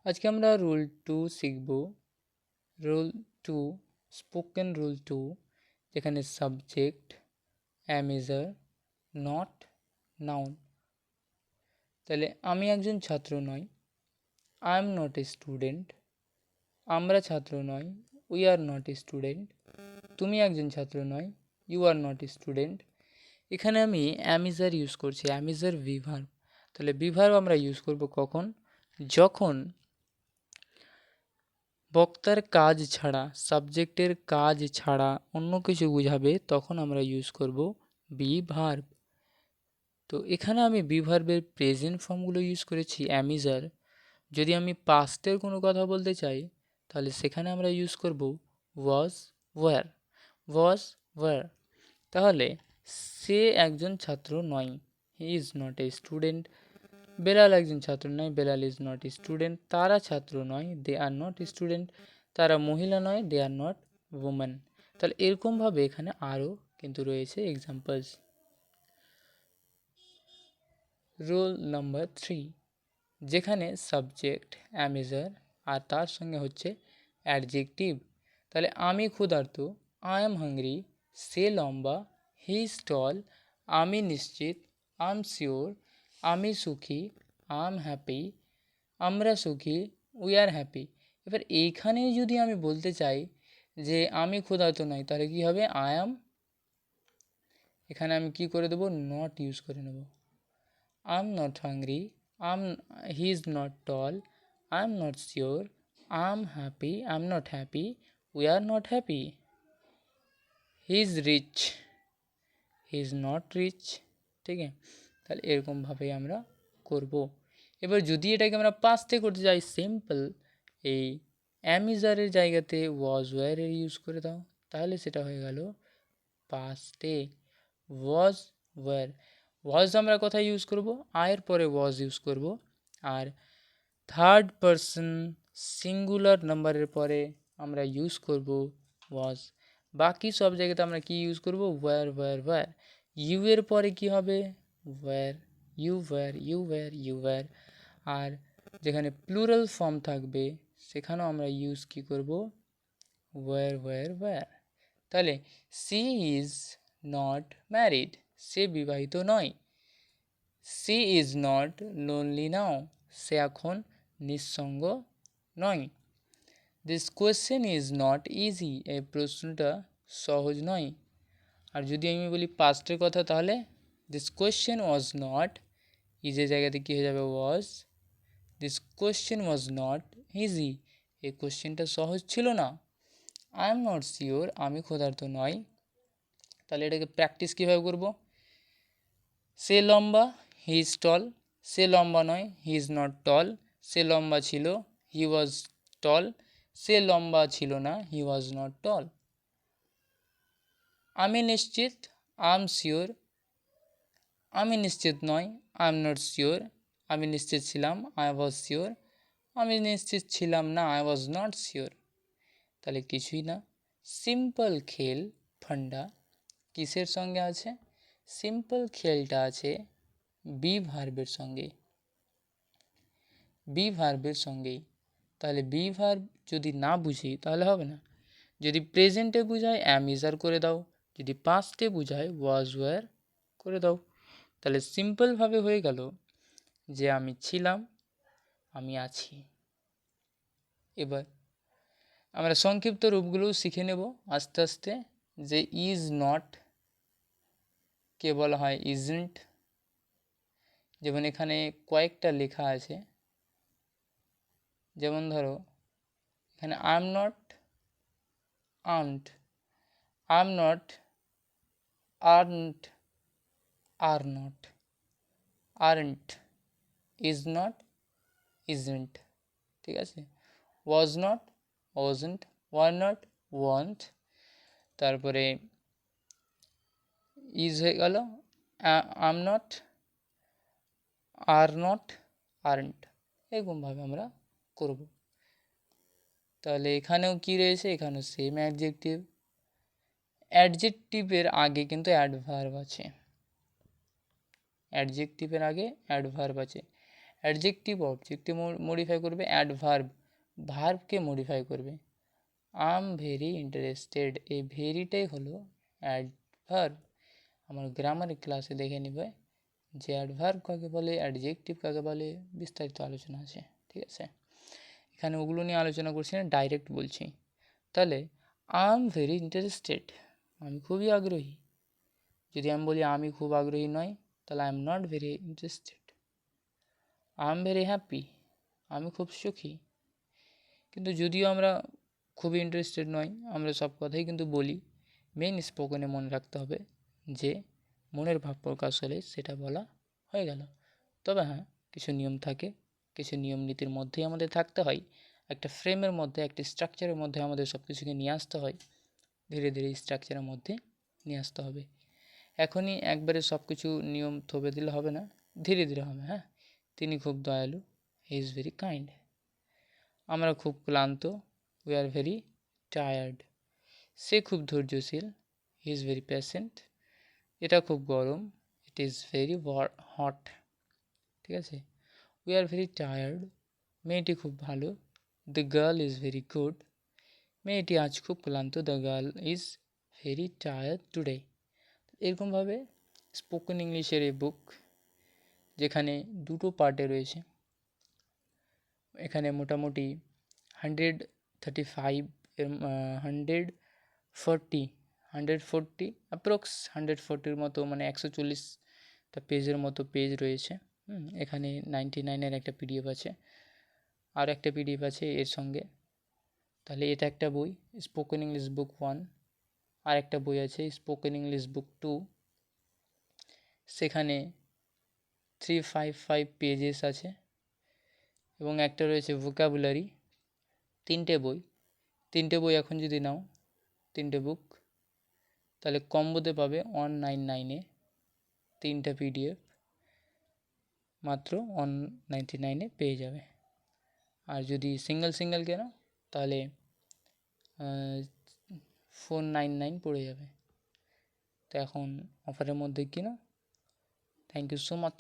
আজকে আমরা রুল 2 শিখব। রুল 2, স্পোকেন রুল 2, যেখানে সাবজেক্ট অ্যামেজার, নট নাউন। তাহলে আমি একজন ছাত্র নই, I am not a student. আমরা ছাত্র নই, we are not a student. তুমি একজন ছাত্র নয়, you are not a student. এখানে আমি অ্যামেজার ইউজ করছি, অ্যামেজার ভিভার্ব। তাহলে ভিভার্ব আমরা ইউজ করব কখন? যখন বক্তার কাজ ছাড়া, সাবজেক্টের কাজ ছাড়া অন্য কিছু বোঝাবে, তখন আমরা ইউজ করব বি ভার্ব। তো এখানে আমি বি ভার্বের প্রেজেন্ট ফর্মগুলো ইউজ করেছি অ্যামিজার। যদি আমি পাস্টের কোনো কথা বলতে চাই, তাহলে সেখানে আমরা ইউজ করব ওয়াজ, ওয়ার। ওয়াজ, ওয়ার। তাহলে সে একজন ছাত্র নয়, হি is not a student. Belal একজন ছাত্র নয়, বেলাল ইজ নট স্টুডেন্ট। তারা ছাত্র নয়, দে আর নট স্টুডেন্ট। তারা মহিলা নয়, দে আর নট ওমেন। তাহলে এরকমভাবে এখানে আরও কিন্তু রয়েছে এক্সাম্পলস। রুল নাম্বার 3, যেখানে সাবজেক্ট অ্যামেজার আর তার সঙ্গে হচ্ছে অ্যাডজেক্টিভ। তাহলে আমি ক্ষুধার্ত, আই এম হাংরি। সে লম্বা, হি ইজ টল। আমি নিশ্চিত, আই এম শিওর। আমি সুখী, আই এম হ্যাপি। আমরা সুখী, উই আর হ্যাপি। এবার এইখানে যদি আমি বলতে চাই যে আমি ক্ষুধার্ত নই, তাহলে কী হবে? আই অ্যাম, এখানে আমি কি করে দেবো? নট ইউজ করে নেব। I am not hungry, he is not tall, I am not sure, I am happy, I am not happy, we are not happy. He is rich, he is not rich. ঠিক আছে, তাহলে এরকমভাবেই আমরা করব। এবার যদি এটাকে আমরা পাস্টে করতে চাই, সিম্পল, এই অ্যামিজারের জায়গাতে ওয়াজ ওয়ারের ইউজ করে দাও, তাহলে সেটা হয়ে গেল পাস্টে। Was were. ওয়াজ আমরা কোথায় ইউজ করব? আয়ের পরে ওয়াজ ইউজ করব। আর থার্ড পারসন সিঙ্গুলার নাম্বারের পরে আমরা ইউজ করব ওয়াজ। বাকি সব জায়গাতে আমরা কি ইউজ করব? Were, were, war. ইউ এর পরে কি হবে? Were, you were, you were, you were. আর যেখানে প্লুরাল ফর্ম থাকবে সেখানেও আমরা ইউজ কি করব? Were, were, were. তাহলে সি ইজ নট ম্যারিড, সে বিবাহিত নয়। She is not lonely now, সে এখন নিঃসঙ্গ নয়। This question is not easy, এই প্রশ্নটা সহজ নয়। আর যদি আমি বলি পাস্টের কথা, তাহলে দিস কোয়েশ্চেন ওয়াজ নট, ইজের জায়গাতে কী হয়ে যাবে? Was. This question was not easy, এই কোয়েশ্চেনটা সহজ ছিল না। আই এম নট শিওর, আমি ক্ষুধার্ত নয়। তাহলে এটাকে প্র্যাকটিস কীভাবে করব? সে লম্বা, হি ইজ টল। সে লম্বা নয়, হি ইজ নট টল। সে লম্বা ছিল, হি ওয়াজ টল। সে লম্বা ছিল না, হি ওয়াজ নট টল। আমি নিশ্চিত, আই এম শিওর। আমি নিশ্চিত নয়, আই এম নট শিওর। আমি নিশ্চিত ছিলাম, আই ওয়াজ শিওর। আমি নিশ্চিত ছিলাম না, আই ওয়াজ নট শিওর। তাহলে কিছুই না। সিম্পল খেল ফান্ডা কিসের সঙ্গে আছে? সিম্পল খেলটা আছে বি ভার্বের সঙ্গে, বি ভার্বের সঙ্গেই। তাহলে বি ভার্ব যদি না বুঝি তাহলে হবে না। যদি প্রেজেন্টে বুঝায় অ্যামিজার করে দাও, যদি পাস্টে বুঝায় ওয়াজ ওয়ার করে দাও। তাহলে সিম্পলভাবে হয়ে গেল যে আমি ছিলাম, আমি আছি। এবার আমরা সংক্ষিপ্ত রূপগুলোও শিখে নেব আস্তে আস্তে। যে ইজ নট কে বলা হয় ইজন্ট। যেমন এখানে কয়েকটা লেখা আছে, যেমন ধরো এখানে I am not armed, I am not earned, are not, aren't, is not isn't. ঠিক আছে, was not wasn't, were not want. তারপরে ইজ হয়ে গেল আম নট, আর নট, আর্নট। এরকমভাবে আমরা করব। তাহলে এখানেও কি রয়েছে? এখানেও সেম অ্যাডজেক্টিভ। অ্যাডজেক্টিভের আগে কিন্তু অ্যাডভার্ব আছে, অ্যাডজেক্টিভের আগে অ্যাডভার্ব আছে। অ্যাডজেক্টিভ অবজেক্টে মডিফাই করবে, অ্যাডভার্ব ভার্বকে মডিফাই করবে। আম ভেরি ইন্টারেস্টেড, এই ভেরিটাই হলো অ্যাডভার্ব। আমার গ্রামারের ক্লাসে দেখে নিবে যে অ্যাডভার্ব কাকে বলে, অ্যাডজেক্টিভ কাকে বলে, বিস্তারিত আলোচনা আছে, ঠিক আছে। এখানে ওগুলো নিয়ে আলোচনা করছি না, ডাইরেক্ট বলছি। তাহলে আই এম ভেরি ইন্টারেস্টেড, আমি খুবই আগ্রহী। যদি আমি বলি আমি খুব আগ্রহী নই, তাহলে I am not very interested. I am very happy, আমি খুব সুখী। কিন্তু যদিও আমরা খুবই ইন্টারেস্টেড নই, আমরা সব কথাই কিন্তু বলি। মেন স্পোকেনে মনে রাখতে হবে যে মনের ভাব প্রকাশ হলে সেটা বলা হয়ে গেল। তবে হ্যাঁ, কিছু নিয়ম থাকে, কিছু নিয়ম নীতির মধ্যেই আমাদের থাকতে হয়। একটা ফ্রেমের মধ্যে, একটা স্ট্রাকচারের মধ্যে আমাদের সব কিছুকে নিয়ে আসতে হয়। ধীরে ধীরে স্ট্রাকচারের মধ্যে নিয়ে আসতে হবে। এখনই একবারে সব কিছু নিয়ম থবে দিলে হবে না, ধীরে ধীরে হবে। হ্যাঁ, তিনি খুব দয়ালু, হি ইজ ভেরি কাইন্ড। আমরা খুব ক্লান্ত, উই আর ভেরি টায়ার্ড। সে খুব ধৈর্যশীল, হি ইজ ভেরি পেশেন্ট। এটা খুব গরম, ইট ইজ ভেরি হট। ঠিক আছে, উই আর ভেরি টায়ার্ড, মেয়েটি খুব ভালো, the girl is very good. মেয়েটি আজ খুব ক্লান্ত, the girl is very tired today. এরকমভাবে স্পোকেন ইংলিশের এই বুক, যেখানে দুটো পার্টে রয়েছে, এখানে মোটামুটি 135 এর 140 অ্যাপ্রক্স 140-র মতো, মানে 140টা পেজের মতো পেজ রয়েছে। এখানে 99-এর একটা পিডিএফ আছে, আর একটা পিডিএফ আছে এর সঙ্গে। তাহলে এটা একটা বই, স্পোকেন ইংলিশ বুক 1। আর একটা বই আছে স্পোকেন ইংলিশ বুক 2, সেখানে 355 পেজেস আছে, এবং একটা রয়েছে ভোকাবুলারি। তিনটে বই এখন যদি নাও, তিনটে বুক, তাহলে কম্বোতে পাবে 199-এ তিনটা পিডিএফ, মাত্র 199-এ পেয়ে যাবে। আর যদি সিঙ্গেল কেনো তাহলে 499 পড়ে যাবে। তো এখন অফারের মধ্যে কিনো। Thank you so much.